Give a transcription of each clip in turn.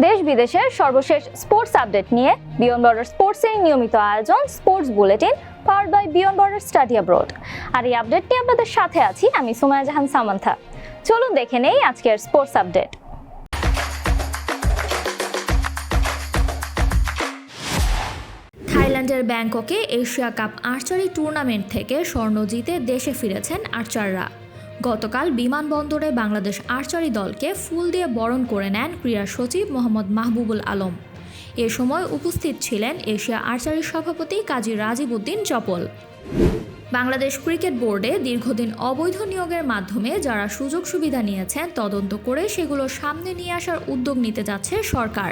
দেশ বিদেশের সর্বশেষ স্পোর্টস আপডেট নিয়ে বিয়ন্ড বর্ডার স্পোর্টসের নিয়মিত আয়োজন sports bulletin powered by Beyond Border study abroad. আর এই আপডেটটি আপনাদের সাথে আছি আমি সুমাইয়া জাহান সামান্থা। চলুন দেখে নেই আজকের স্পোর্টস আপডেট। থাইল্যান্ডের ব্যাংককে এশিয়া কাপ আর্চারি টুর্নামেন্ট থেকে স্বর্ণ জিতে দেশে ফিরেছেন আর্চাররা। গতকাল বিমানবন্দরে বাংলাদেশ আর্চারি দলকে ফুল দিয়ে বরণ করে নেন ক্রীড়া সচিব মোহাম্মদ মাহবুবুল আলম। এ সময় উপস্থিত ছিলেন এশিয়া আর্চারি সভাপতি কাজী রাজীব উদ্দিন চপল। বাংলাদেশ ক্রিকেট বোর্ডে দীর্ঘদিন অবৈধ নিয়োগের মাধ্যমে যারা সুযোগ সুবিধা নিয়েছেন তদন্ত করে সেগুলো সামনে নিয়ে আসার উদ্যোগ নিতে যাচ্ছে সরকার।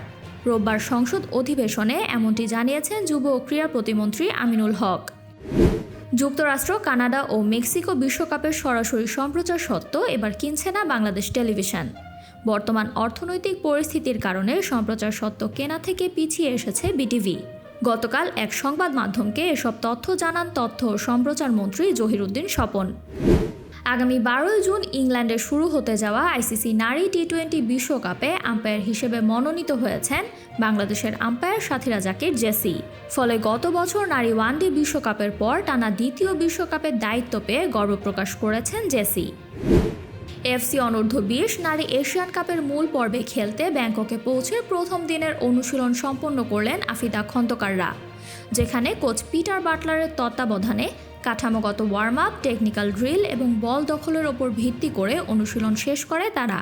রোববার সংসদ অধিবেশনে এমনটি জানিয়েছেন যুব ও ক্রীড়া প্রতিমন্ত্রী আমিনুল হক। যুক্তরাষ্ট্র, কানাডা ও মেক্সিকো বিশ্বকাপের সরাসরি সম্প্রচার সত্ত্বেও এবার কিনছে না বাংলাদেশ টেলিভিশন। বর্তমান অর্থনৈতিক পরিস্থিতির কারণে সম্প্রচার সত্ত্ব কেনা থেকে পিছিয়ে এসেছে বিটিভি। গতকাল এক সংবাদ মাধ্যমকে এসব তথ্য জানান তথ্য ও সম্প্রচার মন্ত্রী জহিরুদ্দিন স্বপন। আগামী 12 জুন ইংল্যান্ডে শুরু হতে যাওয়া আইসিসি নারী টি-20 বিশ্বকাপে আম্পায়ার হিসেবে মনোনীত হয়েছেন বাংলাদেশের আম্পায়ার সাথীরা জাকির জেসি। ফলে গত বছর নারী ওয়ানডে বিশ্বকাপের পর টানা দ্বিতীয় বিশ্বকাপের দায়িত্ব পেয়ে গর্ব প্রকাশ করেছেন জেসি। এফসি অনূর্ধ্ব 20 নারী এশিয়ান কাপের মূল পর্বে খেলতে ব্যাংককে পৌঁছে প্রথম দিনের অনুশীলন সম্পন্ন করলেন আফিদা খন্দকাররা, যেখানে কোচ পিটার বাটলারের তত্ত্বাবধানে কাঠামোগত ওয়ার্ম আপ, টেকনিক্যাল ড্রিল এবং বল দখলের ওপর ভিত্তি করে অনুশীলন শেষ করে তারা।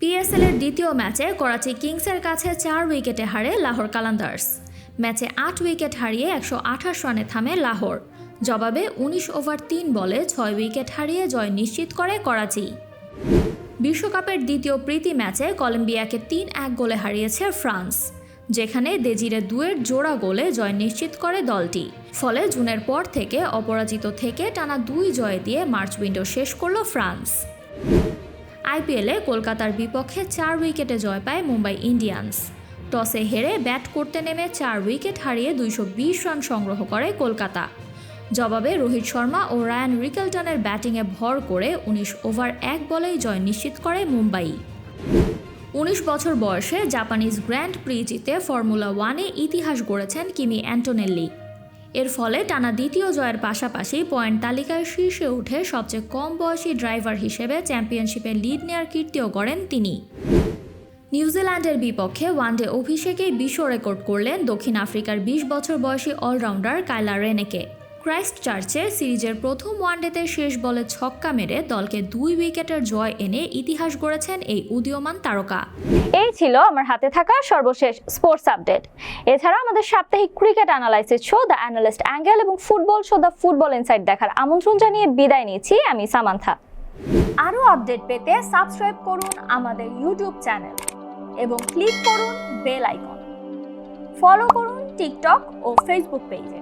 পিএসএল এর দ্বিতীয় ম্যাচে করাচি কিংসের কাছে 4 উইকেটে হারে লাহোর কালান্দার্স। ম্যাচে 8 উইকেট হারিয়ে 128 রানে থামে লাহোর। জবাবে 19 ওভার 3 বলে 6 উইকেট হারিয়ে জয় নিশ্চিত করে করাচি। বিশ্বকাপের দ্বিতীয় প্রীতি ম্যাচে কলম্বিয়াকে 3-1 গোলে হারিয়েছে ফ্রান্স, যেখানে দেজিরে 2-এর জোড়া গোলে জয় নিশ্চিত করে দলটি। ফলে জুনের পর থেকে অপরাজিত থেকে টানা 2 জয় দিয়ে মার্চ উইন্ডো শেষ করল ফ্রান্স। আইপিএলে কলকাতার বিপক্ষে 4 উইকেটে জয় পায় মুম্বাই ইন্ডিয়ান্স। টসে হেরে ব্যাট করতে নেমে 4 উইকেট হারিয়ে 220 রান সংগ্রহ করে কলকাতা। জবাবে রোহিত শর্মা ও রায়ান রিকেলটনের ব্যাটিংয়ে ভর করে 19 ওভার 1 বলেই জয় নিশ্চিত করে মুম্বাই। 19 বছর বয়সে জাপানিজ গ্র্যান্ড প্রি জিতে ফর্মুলা 1-এ ইতিহাস গড়েছেন কিমি অ্যান্টোনেল্লি। এর ফলে টানা দ্বিতীয় জয়ের পাশাপাশি পয়েন্ট তালিকায় শীর্ষে উঠে সবচেয়ে কম বয়সী ড্রাইভার হিসেবে চ্যাম্পিয়নশিপে লিড নেয়ার কীর্তিও গড়েন তিনি। নিউজিল্যান্ডের বিপক্ষে ওয়ানডে অভিষেকেই বিশ্ব রেকর্ড করলেন দক্ষিণ আফ্রিকার 20 বছর বয়সী অলরাউন্ডার কাইলা রেনেকে। ক্রাইস্ট চার্চে সিরিজের প্রথম ওয়ানডেতে শেষ বলে ছক্কা মেরে দলকে 2 উইকেটের জয় এনে ইতিহাস গড়েছেন এই উদীয়মান তারকা। এই ছিল আমার হাতে থাকা সর্বশেষ স্পোর্টস আপডেট। এছাড়া আমাদের সাপ্তাহিক cricket analysis show the Analyst Angle এবং football show the Football Insight দেখার আমন্ত্রণ জানিয়ে বিদায় নিচ্ছি আমি সামান্থা। আরও আপডেট পেতে সাবস্ক্রাইব করুন আমাদের ইউটিউব চ্যানেল এবং ক্লিক করুন বেল আইকন। ফলো করুন টিকটক ও ফেসবুক পেজে।